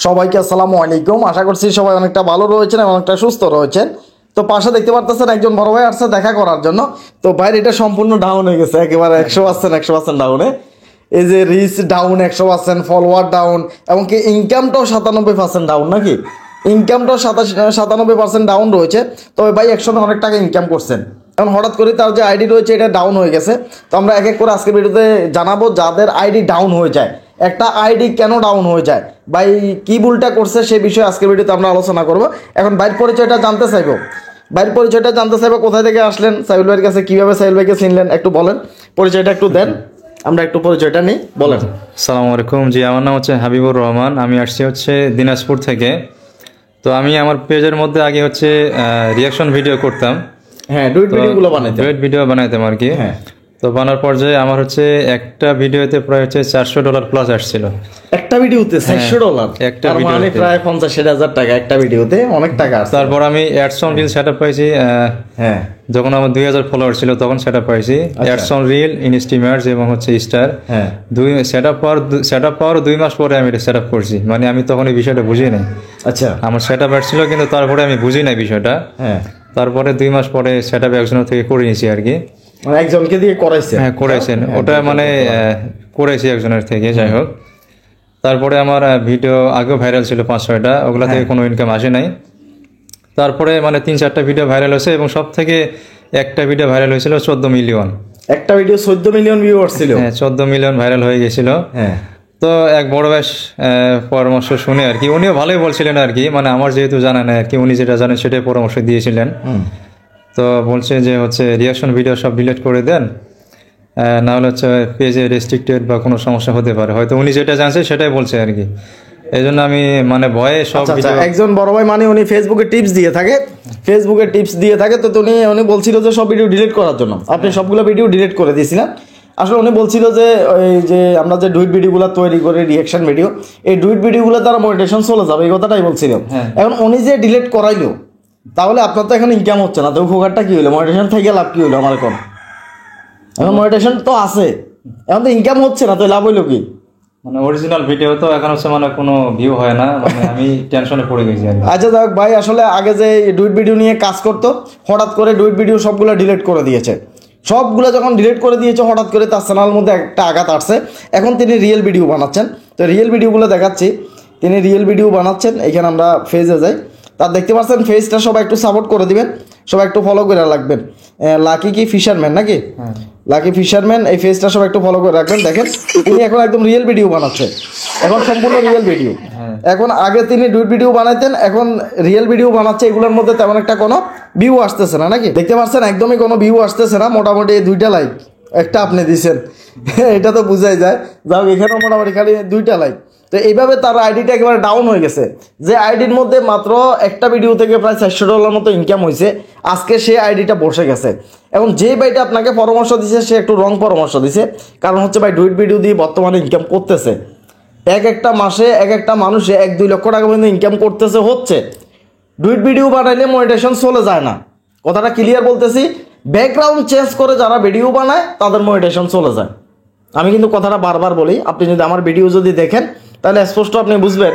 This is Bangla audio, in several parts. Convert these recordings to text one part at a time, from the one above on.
সবাইকে আসসালামু আলাইকুম। আশা করছি সবাই অনেকটা ভালো রয়েছেন এবং অনেকটা সুস্থ রয়েছেন। তো পাশে দেখতে পারতেছেন একজন বড় ভাই আসছে দেখা করার জন্য। তো ভাইয়ের এটা সম্পূর্ণ ডাউন হয়ে গেছে, একেবারে 100% ডাউনে। এই যে রিচ ডাউন 100%, ফলোয়ার ডাউন, এমনকি ইনকামটাও 97% ডাউন নাকি? ইনকামটাও 97% ডাউন রয়েছে। তবে ভাই একসময় অনেক টাকা ইনকাম করছেন, এখন হঠাৎ করে তার যে আইডি রয়েছে এটা ডাউন হয়ে গেছে। তো আমরা এক এক করে আজকের ভিডিওতে জানাবো যাদের আইডি ডাউন হয়ে যায়, একটা আইডি কেন ডাউন হয়ে যায়, ভাই কি ভুলটা করছে সে বিষয়ে আজকের ভিডিওতে আমরা আলোচনা করব। এখন ভাইয়ের পরিচয়টা জানতে চাইবো, কোথায় থেকে আসলেন, সাইবুল ভাইয়ের কাছে কীভাবে সাইবুল ভাইকে চিনলেন একটু বলেন, পরিচয়টা একটু দেন, আমরা একটু পরিচয়টা নিই, বলেন। আসসালামু আলাইকুম। জি, আমার নাম হচ্ছে হাবিবুর রহমান। আমি আসছি হচ্ছে দিনাজপুর থেকে। তো আমি আমার পেজের মধ্যে আগে হচ্ছে রিয়াকশন ভিডিও করতাম। হ্যাঁ, ডুইট ভিডিও বানাইতাম আর কি। হ্যাঁ। তো বানার পর্যায়ে আমার হচ্ছে একটা ভিডিওতে প্রায় হচ্ছে $400 প্লাস আসছিল। একটা ভিডিওতে $400, একটা মানে প্রায় 50-60 টাকা একটা ভিডিওতে, অনেক টাকা আসছে। তারপর আমি অ্যাডস অন রিল সেটআপ পাইছি। হ্যাঁ, যখন আমার 2000 ফলোয়ার ছিল তখন সেটআপ পাইছি। অ্যাডস অন রিল, ইনস্টিমার্স এবং হচ্ছে স্টার। হ্যাঁ, সেটআপ পাওয়ার 2 মাস পরে আমি এটা সেটআপ করছি। মানে আমি তখন এই বিষয়টা বুঝি নাই। আচ্ছা, আমার সেটআপ আসছিল কিন্তু তারপরে আমি বুঝি নাই বিষয়টা। হ্যাঁ, তারপরে 2 মাস পরে সেটআপ একজনের থেকে করে নিয়েছি আর কি। মানে একজনকে দিয়ে করাইছে? হ্যাঁ, করাইছেন। ওটা মানে করেছি একজনের থেকে, যাই হোক। তারপরে আমার ভিডিও আগেও ভাইরাল ছিল 5-6টা, ওগুলা থেকে কোনো ইনকাম আসে নাই। তারপরে মানে 3-4টা ভিডিও ভাইরাল হয়েছে এবং সব থেকে একটা ভিডিও ভাইরাল হয়েছিল 14 মিলিয়ন। একটা ভিডিও 14 মিলিয়ন ভিউয়ার্স ছিল? হ্যাঁ, 14 মিলিয়ন ভাইরাল হয়ে গেছিল। হ্যাঁ। তো এক বড় ভাই পরামর্শ শুনে আর কি, উনিও ভালোই বলছিলেন আর কি, মানে আমার যেহেতু জানা নাই আর কি, উনি যেটা জানেন সেটাই পরামর্শ দিয়েছিলেন। তো বলছে যে হচ্ছে রিয়াকশন ভিডিও সব ডিলিট করে দেন, না হলে হচ্ছে পেজে রেস্ট্রিক্টেড বা কোনো সমস্যা হতে পারে। হয়তো উনি যেটা জানছে সেটাই বলছে আর কি। এই জন্য আমি মানে ভয়ে সব ভিডিও। একজন বড় ভাই মানে উনি ফেসবুকে টিপস দিয়ে থাকে, তো উনি বলছিল যে সব ভিডিও ডিলিট করার জন্য। আপনি সবগুলো ভিডিও ডিলিট করে দিয়েছিলেন। আসলে উনি বলছিল যে ওই যে আমরা যে ডুইট ভিডিওগুলো তৈরি করি, রিয়াকশন ভিডিও, এই ডুইট ভিডিওগুলো দ্বারা মনিটাইজেশন চলে যাবে, এই কথাটাই বলছিল। এখন উনি যে ডিলিট করাইলো, তাহলে আপনার তো এখন ইনকাম হচ্ছে না, তো উপকারটা কি হলো? মনিটাইজেশন থেকে লাভ কি হলো আমার? এখন মনিটাইজেশন তো আছে, এখন তো ইনকাম হচ্ছে না, তো লাভ হইলো কি? মানে অরিজিনাল ভিডিও তো এখন হচ্ছে মানে কোনো ভিউ হয় না, মানে আমি টেনশনে পড়ে গেছি। আচ্ছা যাক ভাই, আসলে আগে যে ডুইট ভিডিও নিয়ে কাজ করতো, হঠাৎ করে ডুইট ভিডিও সবগুলো ডিলিট করে দিয়েছে। সবগুলো যখন ডিলিট করে দিয়েছে, হঠাৎ করে তার চ্যানেলের মধ্যে একটা আঘাত আসছে। এখন তিনি রিয়েল ভিডিও বানাচ্ছেন। তো রিয়েল ভিডিওগুলো দেখাচ্ছি, তিনি রিয়েল ভিডিও বানাচ্ছেন। এখানে আমরা ফেজে যাই, তার দেখতে পাচ্ছেন ফেজটা সবাই একটু সাপোর্ট করে দিবেন, সবাই একটু ফলো করে রাখবেন। লাকি কি ফিশারম্যান নাকি? লাকি ফিশারম্যান, এই ফেজটা সবাই একটু ফলো করে রাখবেন। দেখেন উনি এখন একদম রিয়েল ভিডিও বানাচ্ছে, এখন সম্পূর্ণ রিয়েল ভিডিও। এখন আগে তিনি ডুইট ভিডিও বানাইতেন, এখন রিয়েল ভিডিও বানাচ্ছে। এগুলোর মধ্যে তেমন একটা কোনো ভিউ আসতেছে না নাকি? দেখতে পাচ্ছেন একদমই কোনো ভিউ আসতেছে না, মোটামুটি 2টা লাইক, একটা আপনি দিছেন, এটা তো বোঝাই যায়। যাও, এখানেও মোটামুটি খালি 2টা লাইক। তো এইভাবে তার আইডিটা একেবারে ডাউন হয়ে গেছে। যে আইডির মধ্যে মাত্র একটা ভিডিও থেকে প্রায় $400 মতো ইনকাম হয়েছে, আজকে সেই আইডিটা বসে গেছে। এখন যে ভাইটা আপনাকে পরামর্শ দিছে সে একটু রং পরামর্শ দিছে, কারণ হচ্ছে ভাই ডুইট ভিডিও দিয়ে বর্তমানে ইনকাম করতেছে, একটা মাসে একটা মানুষে 1-2 লক্ষ টাকা পর্যন্ত ইনকাম করতেছে হচ্ছে। ডুইট ভিডিও বানাইলে মনিটাইজেশন চলে যায় না, কথাটা ক্লিয়ার বলতেছি। ব্যাকগ্রাউন্ড চেঞ্জ করে যারা ভিডিও বানায় তাদের মনিটাইজেশন চলে যায়। আমি কিন্তু কথাটা বারবার বলি, আপনি যদি আমার ভিডিও যদি দেখেন তাহলে স্পষ্ট আপনি বুঝবেন,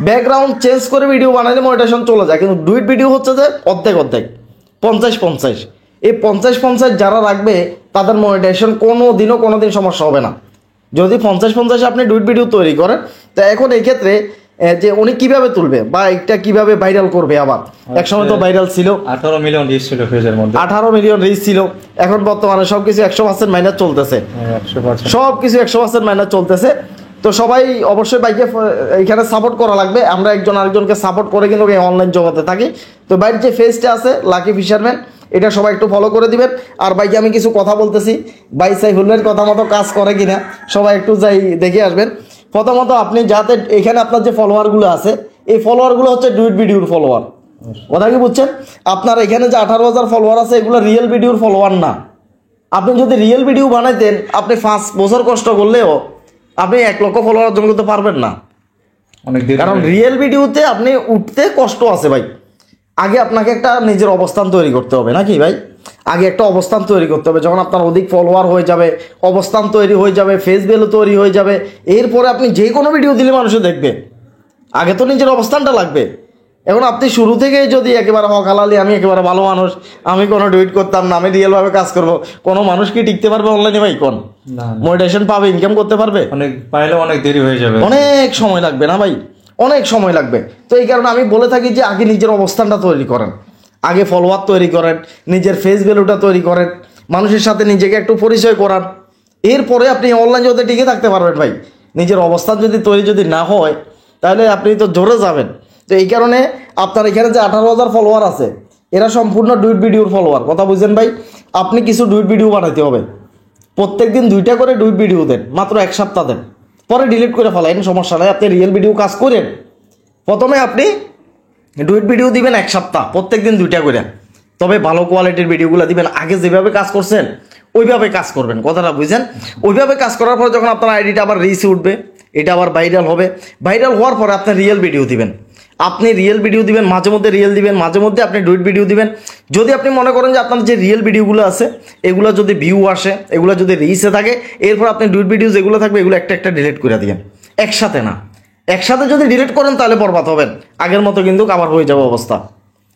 ব্যাকগ্রাউন্ড চেঞ্জ করে ভিডিও বানাইলে মনিটাইজেশন চলে যায়। কিন্তু ডুইট ভিডিও হচ্ছে যে অর্ধেক 50-50, এই 50-50 যারা রাখবে তাদের মনিটাইজেশন কোনো দিন সমস্যা হবে না। যদি 50-50 আপনি ডুইট ভিডিও তৈরি করেন, তা এখন এই ক্ষেত্রে যে উনি কিভাবে তুলবে বা এটা কিভাবে ভাইরাল করবে? আবার একসময় তো ভাইরাল ছিল, 18 মিলিয়ন রিচ ছিল পেজের মধ্যে, 18 মিলিয়ন রিচ ছিল। এখন বর্তমানে সবকিছু 100% মাইনাস চলতেছে, সবকিছু 100% মাইনাস চলতেছে। তো সবাই অবশ্যই বাইকে এইখানে সাপোর্ট করা লাগবে। আমরা একজন আরেকজনকে সাপোর্ট করে কিন্তু এই অনলাইন জগতে থাকি। তো বাইরের যে ফেজটা আছে লাকি ফিশারম্যান, এটা সবাই একটু ফলো করে দিবেন। আর বাইকে আমি কিছু কথা বলতেছি, বাই সাইফুল ভাইয়ের কথা মতো কাজ করে কিনা সবাই একটু যাই দেখে আসবেন। প্রথমত আপনি যাতে এখানে আপনার যে ফলোয়ারগুলো আছে, এই ফলোয়ারগুলো হচ্ছে ডুইট ভিডিওর ফলোয়ার, কথা কি বুঝছেন? আপনার এখানে যে 18,000 ফলোয়ার আছে, এগুলো রিয়েল ভিডিওর ফলোয়ার না। আপনি যদি রিয়েল ভিডিও বানাইতেন, আপনি 5 বছর কষ্ট করলেও আপনি 1 লক্ষ ফলোয়ার অর্জন করতে পারবেন না, কারণ রিয়েল ভিডিওতে আপনি উঠতে কষ্ট আছে ভাই। আগে আপনাকে একটা নিজের অবস্থান তৈরি করতে হবে নাকি ভাই? আগে একটা অবস্থান তৈরি করতে হবে। যখন আপনার অধিক ফলোয়ার হয়ে যাবে, অবস্থান তৈরি হয়ে যাবে, ফেস ভ্যালু তৈরি হয়ে যাবে, এরপরে আপনি যে কোনো ভিডিও দিলে মানুষে দেখবে। আগে তো নিজের অবস্থানটা লাগবে। এখন আপনি শুরু থেকেই যদি একেবারে হকালালি আমি একেবারে ভালো মানুষ, আমি কোনো ডুইট করতাম না, আমি রিয়েলভাবে কাজ করব, কোনো মানুষ কি টিকতে পারবে অনলাইনে ভাই? কোন মোটিভেশন পাবে, ইনকাম করতে পারবে? অনেক পাইলে অনেক দেরি হয়ে যাবে, অনেক সময় লাগবে না ভাই, অনেক সময় লাগবে। তো এই কারণে আমি বলে থাকি যে আগে নিজের অবস্থানটা তৈরি করেন, আগে ফলোয়ার তৈরি করেন, নিজের ফেস ভ্যালুটা তৈরি করেন, মানুষের সাথে নিজেকে একটু পরিচয় করান, এরপরে আপনি অনলাইন জগতে টিকে থাকতে পারবেন ভাই। নিজের অবস্থান তৈরি যদি না হয় তাহলে আপনি তো জোরে যাবেন। তো এই কারণে আপনার এখানে যে 18,000 ফলোয়ার আছে এরা সম্পূর্ণ ডুইট ভিডিওর ফলোয়ার, কথা বুঝছেন ভাই? আপনি কিছু ডুইট ভিডিও বানাইতে হবে, প্রত্যেক দিন 2টা করে ডুইট ভিডিও দেন, মাত্র 1 সপ্তাহ দেন, পরে ডিলিট করে ফেলাইন, সমস্যা নাই। আপনি রিয়েল ভিডিও কাজ করেন, প্রথমে আপনি ডুইট ভিডিও দিবেন 1 সপ্তাহ, প্রত্যেক দিন 2টা করে, তবে ভালো কোয়ালিটির ভিডিওগুলো দিবেন। আগে যেভাবে কাজ করছেন ওইভাবে কাজ করবেন, কথাটা বুঝছেন? ওইভাবে কাজ করার পরে যখন আপনার আইডিটা আবার রিচে উঠবে, এটা আবার ভাইরাল হবে, ভাইরাল হওয়ার পরে আপনি রিয়েল ভিডিও দিবেন, আপনি রিয়েল ভিডিও দিবেন, মাঝে মধ্যে রিয়েল দিবেন, মাঝে মধ্যে আপনি ডুইট ভিডিও দিবেন। যদি আপনি মনে করেন যে আপনার যে রিয়েল ভিডিওগুলো আছে এগুলো যদি ভিউ আসে, এগুলো যদি রিচে থাকে, এরপর আপনি ডুইট ভিডিও যেগুলো থাকবে এগুলো একটা একটা ডিলিট করে দিবেন, একসাথে না। একসাথে যদি ডিলিট করেন তাহলে বরবাদ হবেন, আগের মতো কিন্তু আবার হয়ে যাবে অবস্থা,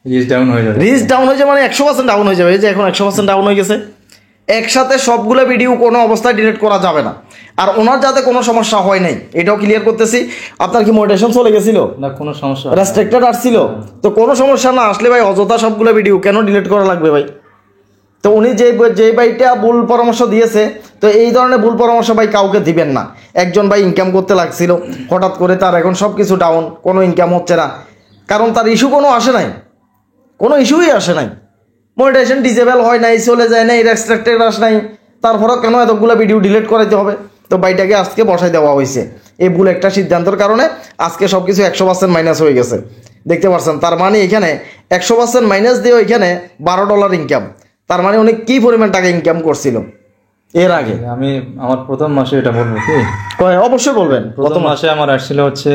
রিচ ডাউন হয়ে যাবে। রিচ ডাউন হয়ে যাবে মানে 100% ডাউন হয়ে যাবে। এই যে এখন 100% ডাউন হয়ে গেছে। একসাথে সবগুলো ভিডিও কোনো অবস্থায় ডিলিট করা যাবে না। আর ওনার যাতে কোনো সমস্যা হয় নাই এটাও ক্লিয়ার করতেছি। আপনার কি মোটিভেশন চলে গেছিল না? কোনো সমস্যা রেস্ট্রিক্টেড আসছিল তো কোনো সমস্যা না আসলে ভাই অযথা সবগুলো ভিডিও কেন ডিলিট করা লাগবে ভাই? তো উনি যে ভাইটা ভুল পরামর্শ দিয়েছে, তো এই ধরনের ভুল পরামর্শ ভাই কাউকে দিবেন না। একজন ভাই ইনকাম করতে লাগছিল, হঠাৎ করে তার এখন সব কিছু ডাউন, কোনো ইনকাম হচ্ছে না, কারণ তার ইস্যু কোনো আসে নাই, কোনো ইস্যুই আসে নাই, মনিটাইজেশন ডিসেবল হয় নাই, চলে যায় নাই, রেস্ট্রিক্টেড আস নাই, তারপরেও কেন এতগুলো ভিডিও ডিলিট করাইতে হবে? তো ভাইটাকে আজকে বসাই দেওয়া হয়েছে এই ভুল একটা সিদ্ধান্তের কারণে। আজকে সব কিছু 100% মাইনাস হয়ে গেছে, দেখতে পাচ্ছেন? তার মানে এখানে 100% মাইনাস দিয়ে এখানে $12 ইনকাম, তার মানে উনি কি পরিমাণ টাকা ইনকাম করছিল এর আগে? আমি আমার প্রথম মাসে এটা বলবো কি? অবশ্যই বলবেন। প্রথম মাসে আমার আসছিল হচ্ছে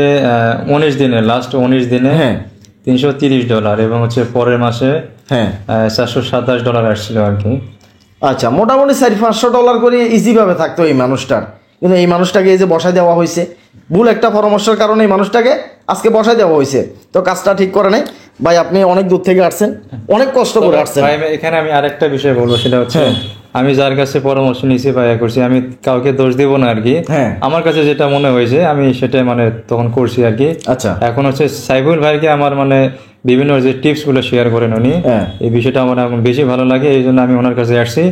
19 দিনে, লাস্ট 19 দিনে হ্যাঁ $330, এবং হচ্ছে পরের মাসে হ্যাঁ $427 আসছিল আর কি। আচ্ছা, মোটামুটি $400-500 করে ইজিভাবে থাকতো এই মানুষটার, কিন্তু এই মানুষটাকে এই যে বসাই দেওয়া হয়েছে ভুল একটা পরামর্শের কারণে এই মানুষটাকে আজকে বসাই দেওয়া হয়েছে। তো কাজটা ঠিক করে নাই ভাই, আপনি অনেক দূর থেকে আসছেন, অনেক কষ্ট করে আসছেন ভাই। এখানে আমি আরেকটা বিষয় বলবো, সেটা হচ্ছে আমি যার কাছে পরামর্শ নিয়েছি বা করছি, আমি কাউকে দোষ দিব না আর কি। হ্যাঁ আমার কাছে যেটা মনে হয়েছে আমি সেটাই মানে তখন করছি আর কি। আচ্ছা, এখন হচ্ছে সাইফুল ভাইকে আমার মানে বিভিন্ন যে টিপস গুলো শেয়ার করেন উনি, এই বিষয়টা আমার এখন বেশি ভালো লাগে, এই জন্য আমি ওনার কাছে আসছি।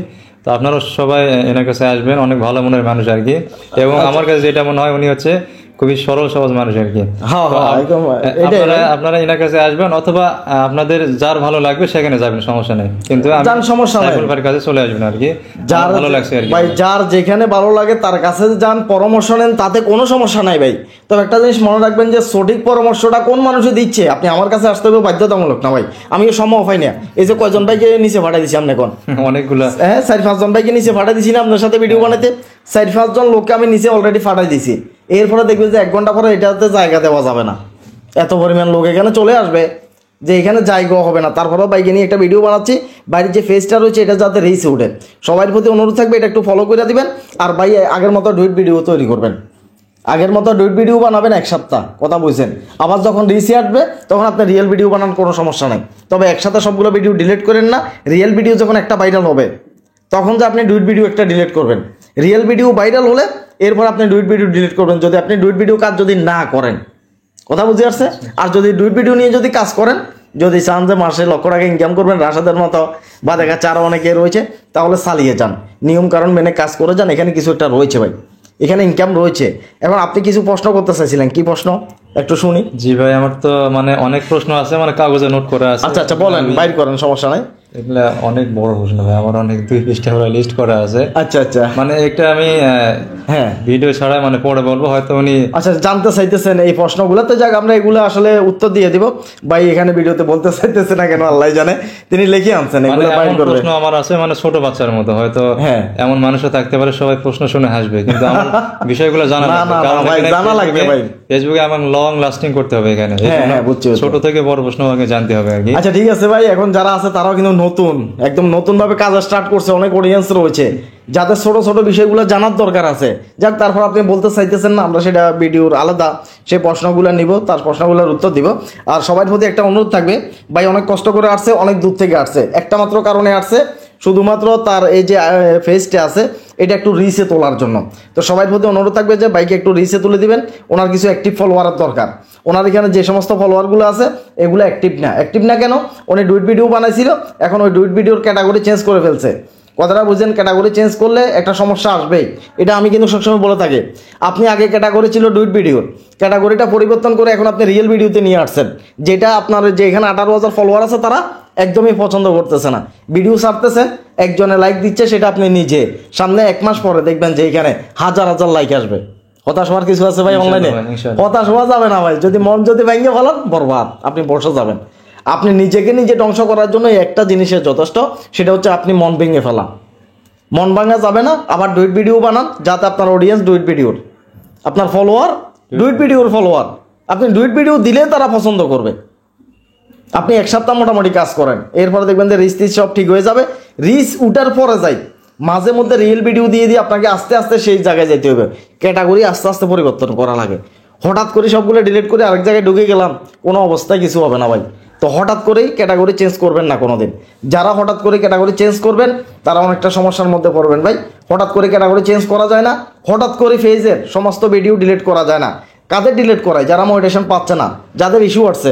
তো আপনারা সবাই এনার কাছে আসবেন, অনেক ভালো মনের মানুষ আর কি। এবং আমার কাছে যেটা মনে হয় উনি হচ্ছে খুবই সরল সহজ মানুষ আর কি। আপনারা এনার কাছে আসবেন, অথবা আপনাদের যার ভালো লাগবে সেখানে যাবেন, সমস্যা নেই, কিন্তু সাইফুল ভাইয়ের কাছে চলে আসবেন আর কি, যার ভালো লাগছে আর কি। ভাই যার যেখানে ভালো লাগে তার কাছে যান, পরামর্শ নেন, তাতে কোনো সমস্যা নাই ভাই। তবে একটা জিনিস মনে রাখবেন যে সঠিক পরামর্শটা কোন মানুষে দিচ্ছে, আপনি আমার কাছে আসতে হবে বাধ্যতামূলক না ভাই। আমি সময় পাই না, এই যে কয়জন ভাইকে নিচে পাঠাই দিচ্ছি আপনি, কোন অনেকগুলো, হ্যাঁ 4-5 জন ভাইকে নিচে পাঠাই দিচ্ছি না আপনার সাথে ভিডিও বানাতে, 4-5 জন লোককে আমি নিচে অলরেডি পাঠাই দিছি। এরপরে দেখবেন যে 1 ঘন্টা পরে এটাতে জায়গা দেওয়া যাবে না, এত পরিমাণ লোক এখানে চলে আসবে যে এখানে জায়গা হবে না। তারপরেও বাইকে নিয়ে একটা ভিডিও বানাচ্ছি, বাইরের যে ফেসটা রয়েছে এটা যাতে রিচে উঠে। সবার প্রতি অনুরোধ থাকবে এটা একটু ফলো করে দিবেন। আর ভাই আগের মতো ডুইট ভিডিও তৈরি করবেন, আগের মতো ডুইট ভিডিও বানাবেন 1 সপ্তাহ, কথা বুঝছেন? আবার যখন রিচে আসবে তখন আপনি রিয়েল ভিডিও বানান, কোনো সমস্যা নাই। তবে একসাথে সবগুলো ভিডিও ডিলিট করেন না, রিয়েল ভিডিও যখন একটা ভাইরাল হবে তখন যে আপনি ডুইট ভিডিও একটা ডিলিট করবেন, রিয়েল ভিডিও ভাইরাল হলে এরপর আপনি ডুইট ভিডিও ডিলিট করবেন, যদি আপনি ডুইট ভিডিও কাজ যদি না করেন, কথা বুঝে আসছে? আর যদি ডুইট ভিডিও নিয়ে যদি কাজ করেন, যদি চান যে মাসে লক্ষ টাকা ইনকাম করবেন রাশাদের মতো বা দেখাচ্ছে আরও অনেকে রয়েছে, তাহলে চালিয়ে যান, নিয়ম কারণ মেনে কাজ করে যান। এখানে কিছু একটা রয়েছে ভাই, এখানে ইনকাম রয়েছে। এখন আপনি কিছু প্রশ্ন করতে চাইছিলেন, কি প্রশ্ন একটু শুনি? জি ভাই, আমার তো মানে অনেক প্রশ্ন আছে, মানে কাগজে নোট করা আছে। আচ্ছা আচ্ছা বলেন, বাইর করেন, সমস্যা নাই। এগুলা অনেক বড় প্রশ্ন ভাই, আমার অনেক 2 পৃষ্ঠা লিস্ট করা আছে। আচ্ছা আচ্ছা, মানে একটা আমি হ্যাঁ ভিডিও ছাড়া মানে পরে বলবো, হয়তো উনি আচ্ছা জানতে চাইতেছেন এই প্রশ্নগুলোতে, যাক আমরা এগুলো আসলে উত্তর দিয়ে দিব। ভাই এখানে ভিডিওতে বলতে চাইতেছে না কেন আল্লাহ জানে, তিনি লিখে আনছেন এগুলো বাইর করবে। প্রশ্ন আমার আছে মানে ছোট বাচ্চার মতো, হয়তো এমন মানুষও থাকতে পারে সবাই প্রশ্ন শুনে হাসবে, কিন্তু আমার বিষয়গুলো জানা লাগবে ভাই। ফেসবুকে আমার লং লাস্টিং করতে হবে এখানে, ছোট থেকে বড় প্রশ্ন আগে জানতে হবে আর কি। আচ্ছা ঠিক আছে ভাই, এখন যারা আছে তারাও কিন্তু নতুন, একদম নতুন ভাবে কাজ স্টার্ট করছে, অনেক অডিয়েন্স রয়েছে, যাদের ছোট ছোট বিষয়গুলো জানার দরকার আছে, যাক তারপর আপনি বলতে চাইতেছেন না, আমরা সেটা ভিডিওর আলাদা সেই প্রশ্নগুলো নিব, তার প্রশ্নগুলোর উত্তর দিব। আর সবার প্রতি একটা অনুরোধ থাকবে, ভাই অনেক কষ্ট করে আসছে, অনেক দূর থেকে আসছে, একটা মাত্র কারণে আসছে, শুধুমাত্র তার এই যে ফেসটা আছে এটা একটু রিসে তোলার জন্য। তো সবার প্রতি অনুরোধ থাকবে যে বাইকে একটু রিসে তুলে দিবেন, ওনার কিছু অ্যাক্টিভ ফলোয়ারের দরকার। ওনার এখানে যে সমস্ত ফলোয়ারগুলো আছে এগুলো অ্যাক্টিভ না। অ্যাক্টিভ না কেন? উনি ডুইট ভিডিও বানাইছিল, এখন ওই ডুইট ভিডিওর ক্যাটাগরি চেঞ্জ করে ফেলছে। কথাটা বুঝেন, ক্যাটাগরি চেঞ্জ করলে একটা সমস্যা আসবেই, এটা আমি কিন্তু সবসময় বলে থাকি। আপনি আগে ক্যাটাগরি ছিল ডুইট ভিডিওর, ক্যাটাগরিটা পরিবর্তন করে এখন আপনি রিয়েল ভিডিওতে নিয়ে আসছেন, যেটা আপনার যে এখানে 18,000 ফলোয়ার আছে তারা একদমই পছন্দ করতেছে না। ভিডিও ছাড়তেছেন, একজনে লাইক দিচ্ছে, সেটা আপনি নিজে সামনে 1 মাস পরে দেখবেন যে এখানে হাজার হাজার লাইক আসবে। হতাশ হওয়ার কিছু আছে ভাই অনলাইনে? হতাশ হওয়া যাবে না ভাই, যদি মন যদি ভেঙে ফেলান বরবাদ, আপনি বসে যাবেন। আপনি নিজেকে নিজে ধ্বংস করার জন্য একটা জিনিসের যথেষ্ট, সেটা হচ্ছে আপনি মন ভেঙে ফেলা। মন ভাঙা যাবে না, আবার ডুইট ভিডিও বানান যাতে আপনার অডিয়েন্স ডুইট ভিডিওর, আপনার ফলোয়ার ডুইট ভিডিওর ফলোয়ার, আপনি ডুইট ভিডিও দিলে তারা পছন্দ করবে। আপনি 1 সপ্তাহ মোটামুটি কাজ করেন, এরপরে দেখবেন যে রিচ সব ঠিক হয়ে যাবে। রিচ উঠার পরে যাই মাঝে মধ্যে রিয়েল ভিডিও দিয়ে দিয়ে আপনাকে আস্তে আস্তে সেই জায়গায় যেতে হবে। ক্যাটাগরি আস্তে আস্তে পরিবর্তন করা লাগে। হঠাৎ করে সবগুলো ডিলিট করে আরেক জায়গায় ঢুকে গেলাম, কোনো অবস্থায় কিছু হবে না ভাই। তো হঠাৎ করেই ক্যাটাগরি চেঞ্জ করবেন না কোনো দিন। যারা হঠাৎ করে ক্যাটাগরি চেঞ্জ করবেন তারা অনেকটা সমস্যার মধ্যে পড়বেন ভাই। হঠাৎ করে ক্যাটাগরি চেঞ্জ করা যায় না, হঠাৎ করে ফেজের সমস্ত ভিডিও ডিলিট করা যায় না। কাদের ডিলিট করায়? যারা মনিটাইজেশন পাচ্ছে না, যাদের ইস্যু আসছে,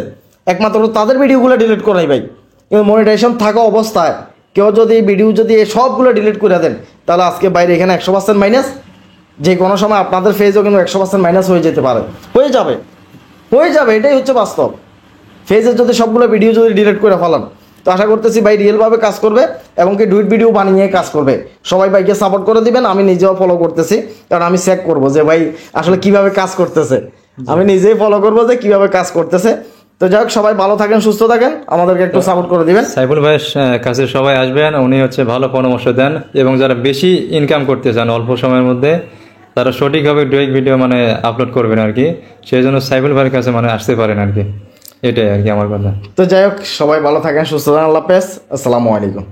একমাত্র তাদের ভিডিওগুলো ডিলিট করাই ভাই। কিন্তু মনিটাইজেশন থাকা অবস্থায় কেউ যদি ভিডিও যদি সবগুলো ডিলিট করে দেন, তাহলে আজকে বাইরে এখানে 100% মাইনাস, যে কোনো সময় আপনাদের ফেজও কিন্তু 100% মাইনাস হয়ে যেতে পারে, হয়ে যাবে, এটাই হচ্ছে বাস্তব। ফেজের যদি সবগুলো ভিডিও যদি ডিলিট করে ফেলান, তো আশা করতেছি ভাই রিয়েলভাবে কাজ করবে এবং কি ডুইট ভিডিও বানিয়ে কাজ করবে। সবাই ভাইকে সাপোর্ট করে দিবেন, আমি নিজেও ফলো করতেছি, কারণ আমি চেক করব যে ভাই আসলে কিভাবে কাজ করতেছে। আমি নিজেই ফলো করবো যে কিভাবে কাজ করতেছে। তো যাই হোক, সবাই ভালো থাকেন, সুস্থ থাকেন, আমাদেরকে একটু সাপোর্ট করে দিবেন। সাইফুল ভাইয়ের কাছে সবাই আসবেন, উনি হচ্ছে ভালো পরামর্শ দেন, এবং যারা বেশি ইনকাম করতে চান অল্প সময়ের মধ্যে, তারা সঠিকভাবে ডুয়েট ভিডিও মানে আপলোড করবেন আর কি। সেই জন্য সাইফুল ভাইয়ের কাছে মানে আসতে পারেন আর কি, এটাই আর কি আমার কথা। তো যাই হোক, সবাই ভালো থাকেন, সুস্থ থাকেন, আল্লাহ হাফেজ, আসসালামু আলাইকুম।